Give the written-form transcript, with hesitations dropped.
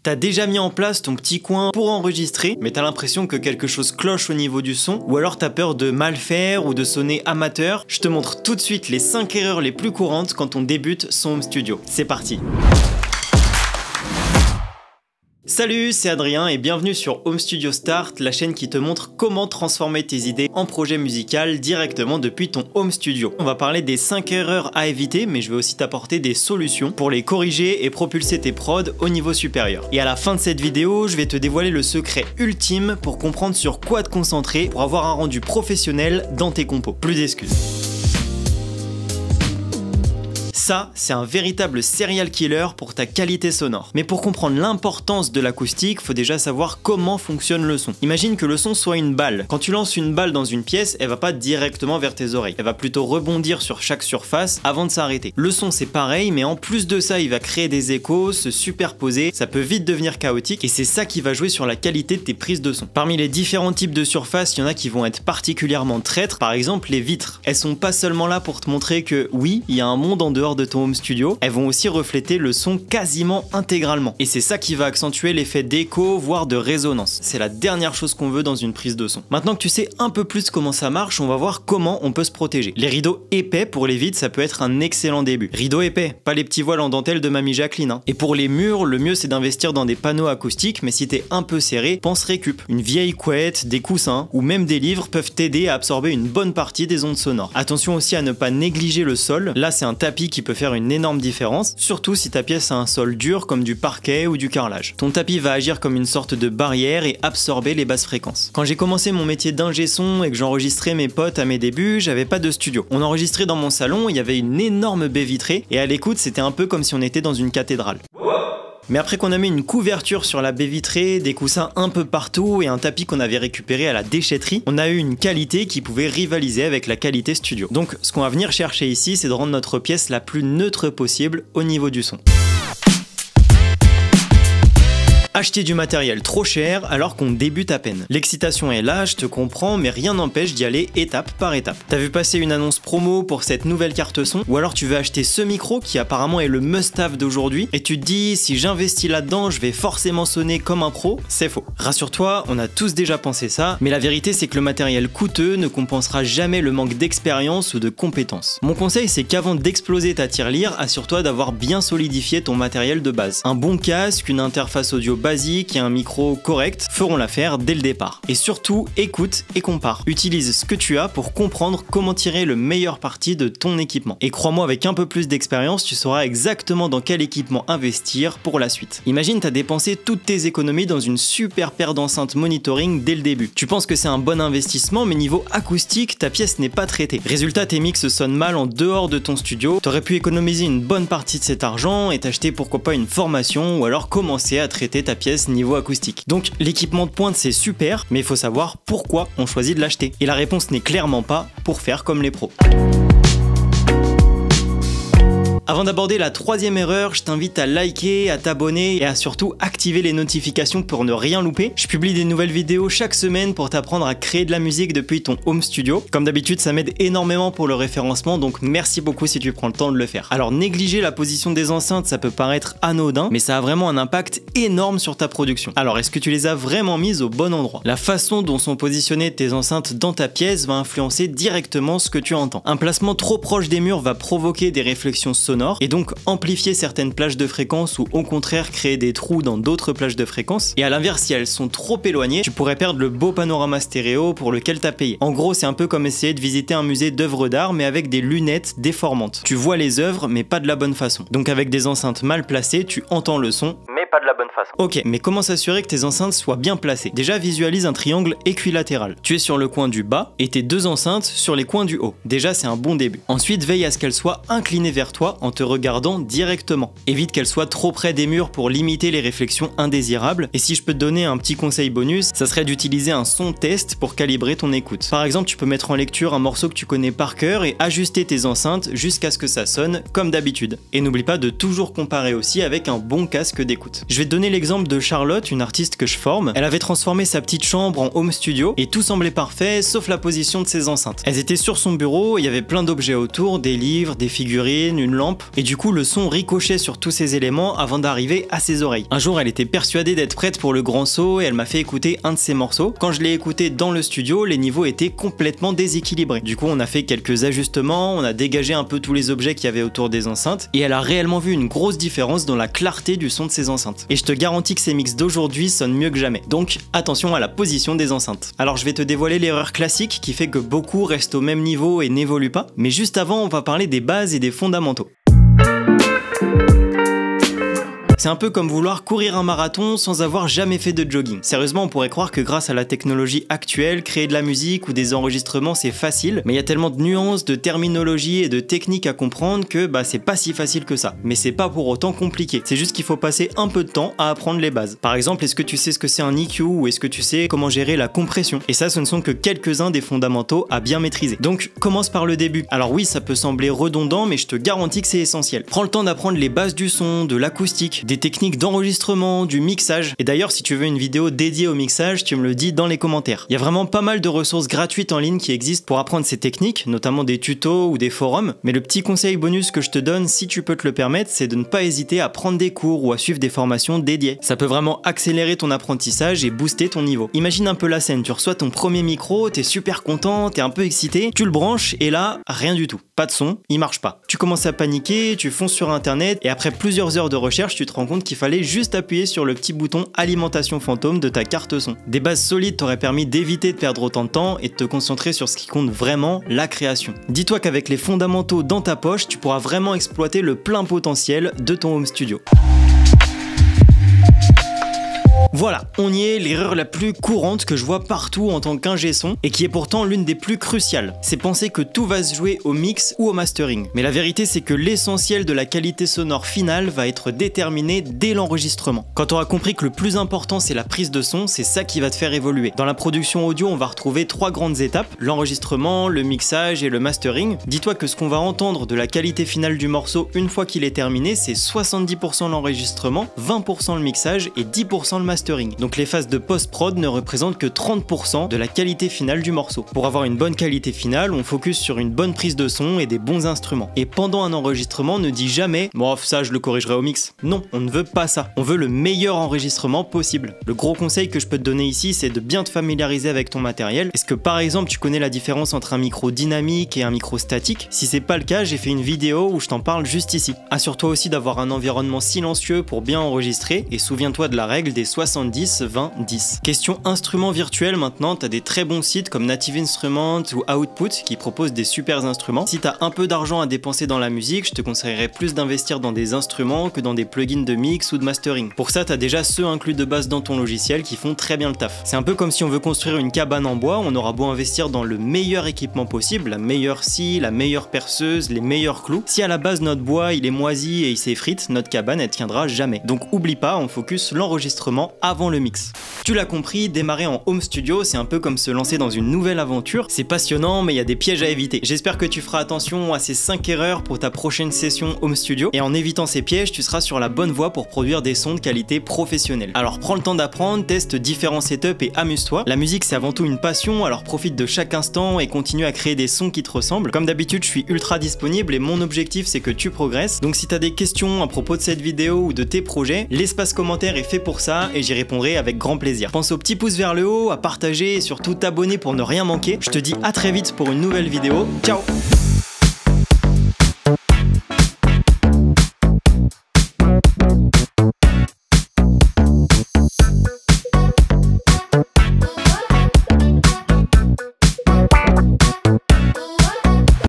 T'as déjà mis en place ton petit coin pour enregistrer, mais t'as l'impression que quelque chose cloche au niveau du son, ou alors t'as peur de mal faire ou de sonner amateur. Je te montre tout de suite les 5 erreurs les plus courantes quand on débute son home studio. C'est parti! Salut, c'est Adrien et bienvenue sur Home Studio Start, la chaîne qui te montre comment transformer tes idées en projet musical directement depuis ton home studio. On va parler des 5 erreurs à éviter, mais je vais aussi t'apporter des solutions pour les corriger et propulser tes prods au niveau supérieur. Et à la fin de cette vidéo, je vais te dévoiler le secret ultime pour comprendre sur quoi te concentrer pour avoir un rendu professionnel dans tes compos. Plus d'excuses. Ça, c'est un véritable serial killer pour ta qualité sonore. Mais pour comprendre l'importance de l'acoustique, faut déjà savoir comment fonctionne le son. Imagine que le son soit une balle. Quand tu lances une balle dans une pièce, elle va pas directement vers tes oreilles. Elle va plutôt rebondir sur chaque surface avant de s'arrêter. Le son, c'est pareil, mais en plus de ça, il va créer des échos, se superposer. Ça peut vite devenir chaotique et c'est ça qui va jouer sur la qualité de tes prises de son. Parmi les différents types de surfaces, il y en a qui vont être particulièrement traîtres. Par exemple, les vitres. Elles sont pas seulement là pour te montrer que oui, il y a un monde en dehors de ton home studio, elles vont aussi refléter le son quasiment intégralement. Et c'est ça qui va accentuer l'effet d'écho, voire de résonance. C'est la dernière chose qu'on veut dans une prise de son. Maintenant que tu sais un peu plus comment ça marche, on va voir comment on peut se protéger. Les rideaux épais pour les vitres, ça peut être un excellent début. Rideaux épais, pas les petits voiles en dentelle de Mamie Jacqueline. Et pour les murs, le mieux c'est d'investir dans des panneaux acoustiques, mais si t'es un peu serré, pense récup. Une vieille couette, des coussins, ou même des livres peuvent t'aider à absorber une bonne partie des ondes sonores. Attention aussi à ne pas négliger le sol. Là, c'est un tapis qui peut faire une énorme différence, surtout si ta pièce a un sol dur comme du parquet ou du carrelage. Ton tapis va agir comme une sorte de barrière et absorber les basses fréquences. Quand j'ai commencé mon métier d'ingé son et que j'enregistrais mes potes à mes débuts, j'avais pas de studio. On enregistrait dans mon salon, il y avait une énorme baie vitrée et à l'écoute c'était un peu comme si on était dans une cathédrale. Mais après qu'on a mis une couverture sur la baie vitrée, des coussins un peu partout et un tapis qu'on avait récupéré à la déchetterie, on a eu une qualité qui pouvait rivaliser avec la qualité studio. Donc ce qu'on va venir chercher ici, c'est de rendre notre pièce la plus neutre possible au niveau du son. Acheter du matériel trop cher alors qu'on débute à peine. L'excitation est là, je te comprends, mais rien n'empêche d'y aller étape par étape. T'as vu passer une annonce promo pour cette nouvelle carte son, ou alors tu veux acheter ce micro qui apparemment est le must-have d'aujourd'hui, et tu te dis si j'investis là-dedans, je vais forcément sonner comme un pro. C'est faux. Rassure-toi, on a tous déjà pensé ça, mais la vérité c'est que le matériel coûteux ne compensera jamais le manque d'expérience ou de compétences. Mon conseil c'est qu'avant d'exploser ta tirelire, assure-toi d'avoir bien solidifié ton matériel de base. Un bon casque, une interface audio basique et un micro correct feront l'affaire dès le départ. Et surtout, écoute et compare. Utilise ce que tu as pour comprendre comment tirer le meilleur parti de ton équipement. Et crois-moi, avec un peu plus d'expérience, tu sauras exactement dans quel équipement investir pour la suite. Imagine, t'as dépensé toutes tes économies dans une super paire d'enceintes monitoring dès le début. Tu penses que c'est un bon investissement, mais niveau acoustique, ta pièce n'est pas traitée. Résultat, tes mix sonnent mal en dehors de ton studio. T'aurais pu économiser une bonne partie de cet argent et t'acheter pourquoi pas une formation ou alors commencer à traiter ta pièce niveau acoustique. Donc l'équipement de pointe c'est super, mais il faut savoir pourquoi on choisit de l'acheter. Et la réponse n'est clairement pas pour faire comme les pros. Avant d'aborder la troisième erreur, je t'invite à liker, à t'abonner et à surtout activer les notifications pour ne rien louper. Je publie des nouvelles vidéos chaque semaine pour t'apprendre à créer de la musique depuis ton home studio. Comme d'habitude, ça m'aide énormément pour le référencement, donc merci beaucoup si tu prends le temps de le faire. Alors négliger la position des enceintes, ça peut paraître anodin, mais ça a vraiment un impact énorme sur ta production. Alors est-ce que tu les as vraiment mises au bon endroit? La façon dont sont positionnées tes enceintes dans ta pièce va influencer directement ce que tu entends. Un placement trop proche des murs va provoquer des réflexions sonores et donc amplifier certaines plages de fréquences ou au contraire créer des trous dans d'autres plages de fréquences. Et à l'inverse, si elles sont trop éloignées, tu pourrais perdre le beau panorama stéréo pour lequel t'as payé. En gros, c'est un peu comme essayer de visiter un musée d'œuvres d'art mais avec des lunettes déformantes. Tu vois les œuvres mais pas de la bonne façon. Donc avec des enceintes mal placées, tu entends le son mais pas de la bonne façon. Ok, mais comment s'assurer que tes enceintes soient bien placées? Déjà, visualise un triangle équilatéral. Tu es sur le coin du bas et tes deux enceintes sur les coins du haut. Déjà, c'est un bon début. Ensuite, veille à ce qu'elles soient inclinées vers toi en te regardant directement. Évite qu'elles soient trop près des murs pour limiter les réflexions indésirables. Et si je peux te donner un petit conseil bonus, ça serait d'utiliser un son test pour calibrer ton écoute. Par exemple, tu peux mettre en lecture un morceau que tu connais par cœur et ajuster tes enceintes jusqu'à ce que ça sonne comme d'habitude. Et n'oublie pas de toujours comparer aussi avec un bon casque d'écoute. différentes. Je vais te donner l'exemple de Charlotte, une artiste que je forme. Elle avait transformé sa petite chambre en home studio et tout semblait parfait sauf la position de ses enceintes. Elles étaient sur son bureau, il y avait plein d'objets autour, des livres, des figurines, une lampe, et du coup le son ricochait sur tous ces éléments avant d'arriver à ses oreilles. Un jour elle était persuadée d'être prête pour le grand saut et elle m'a fait écouter un de ses morceaux. Quand je l'ai écouté dans le studio, les niveaux étaient complètement déséquilibrés. Du coup on a fait quelques ajustements, on a dégagé un peu tous les objets qu'il y avait autour des enceintes et elle a réellement vu une grosse différence dans la clarté du son de ses enceintes. Et je te garantis que ces mix d'aujourd'hui sonnent mieux que jamais. Donc attention à la position des enceintes. Alors je vais te dévoiler l'erreur classique qui fait que beaucoup restent au même niveau et n'évoluent pas, mais juste avant on va parler des bases et des fondamentaux. C'est un peu comme vouloir courir un marathon sans avoir jamais fait de jogging. Sérieusement, on pourrait croire que grâce à la technologie actuelle, créer de la musique ou des enregistrements c'est facile, mais il y a tellement de nuances, de terminologie et de techniques à comprendre que c'est pas si facile que ça. Mais c'est pas pour autant compliqué, c'est juste qu'il faut passer un peu de temps à apprendre les bases. Par exemple, est-ce que tu sais ce que c'est un EQ ou est-ce que tu sais comment gérer la compression? Et ça, ce ne sont que quelques-uns des fondamentaux à bien maîtriser. Donc, commence par le début. Alors oui, ça peut sembler redondant, mais je te garantis que c'est essentiel. Prends le temps d'apprendre les bases du son, de l'acoustique, des techniques d'enregistrement, du mixage. Et d'ailleurs, si tu veux une vidéo dédiée au mixage, tu me le dis dans les commentaires. Il y a vraiment pas mal de ressources gratuites en ligne qui existent pour apprendre ces techniques, notamment des tutos ou des forums. Mais le petit conseil bonus que je te donne, si tu peux te le permettre, c'est de ne pas hésiter à prendre des cours ou à suivre des formations dédiées. Ça peut vraiment accélérer ton apprentissage et booster ton niveau. Imagine un peu la scène, tu reçois ton premier micro, t'es super content, t'es un peu excité, tu le branches et là, rien du tout. Pas de son, il marche pas. Tu commences à paniquer, tu fonces sur internet et après plusieurs heures de recherche, tu te rends compte qu'il fallait juste appuyer sur le petit bouton alimentation fantôme de ta carte son. Des bases solides t'auraient permis d'éviter de perdre autant de temps et de te concentrer sur ce qui compte vraiment, la création. Dis-toi qu'avec les fondamentaux dans ta poche, tu pourras vraiment exploiter le plein potentiel de ton home studio. Voilà, on y est, l'erreur la plus courante que je vois partout en tant qu'ingé son et qui est pourtant l'une des plus cruciales. C'est penser que tout va se jouer au mix ou au mastering. Mais la vérité c'est que l'essentiel de la qualité sonore finale va être déterminé dès l'enregistrement. Quand tu auras compris que le plus important c'est la prise de son, c'est ça qui va te faire évoluer. Dans la production audio, on va retrouver 3 grandes étapes, l'enregistrement, le mixage et le mastering. Dis-toi que ce qu'on va entendre de la qualité finale du morceau une fois qu'il est terminé, c'est 70% l'enregistrement, 20% le mixage et 10% le mastering. Donc les phases de post-prod ne représentent que 30% de la qualité finale du morceau. Pour avoir une bonne qualité finale, on focus sur une bonne prise de son et des bons instruments. Et pendant un enregistrement, ne dis jamais « Bon, ça je le corrigerai au mix ». Non, on ne veut pas ça. On veut le meilleur enregistrement possible. Le gros conseil que je peux te donner ici, c'est de bien te familiariser avec ton matériel. Est-ce que par exemple, tu connais la différence entre un micro dynamique et un micro statique? Si c'est pas le cas, j'ai fait une vidéo où je t'en parle juste ici. Assure-toi aussi d'avoir un environnement silencieux pour bien enregistrer et souviens-toi de la règle des 70, 20, 10. Question instruments virtuels maintenant, t'as des très bons sites comme Native Instruments ou Output qui proposent des super instruments. Si t'as un peu d'argent à dépenser dans la musique, je te conseillerais plus d'investir dans des instruments que dans des plugins de mix ou de mastering. Pour ça, t'as déjà ceux inclus de base dans ton logiciel qui font très bien le taf. C'est un peu comme si on veut construire une cabane en bois, on aura beau investir dans le meilleur équipement possible, la meilleure scie, la meilleure perceuse, les meilleurs clous. Si à la base notre bois il est moisi et il s'effrite, notre cabane elle tiendra jamais. Donc oublie pas, on focus l'enregistrement avant le mix. Tu l'as compris, démarrer en home studio, c'est un peu comme se lancer dans une nouvelle aventure. C'est passionnant, mais il y a des pièges à éviter. J'espère que tu feras attention à ces 5 erreurs pour ta prochaine session home studio. Et en évitant ces pièges, tu seras sur la bonne voie pour produire des sons de qualité professionnelle. Alors prends le temps d'apprendre, teste différents setups et amuse-toi. La musique c'est avant tout une passion, alors profite de chaque instant et continue à créer des sons qui te ressemblent. Comme d'habitude, je suis ultra disponible et mon objectif c'est que tu progresses. Donc si tu as des questions à propos de cette vidéo ou de tes projets, l'espace commentaire est fait pour ça et j'y répondrai avec grand plaisir. Pense au petit pouce vers le haut, à partager et surtout t'abonner pour ne rien manquer. Je te dis à très vite pour une nouvelle vidéo. Ciao!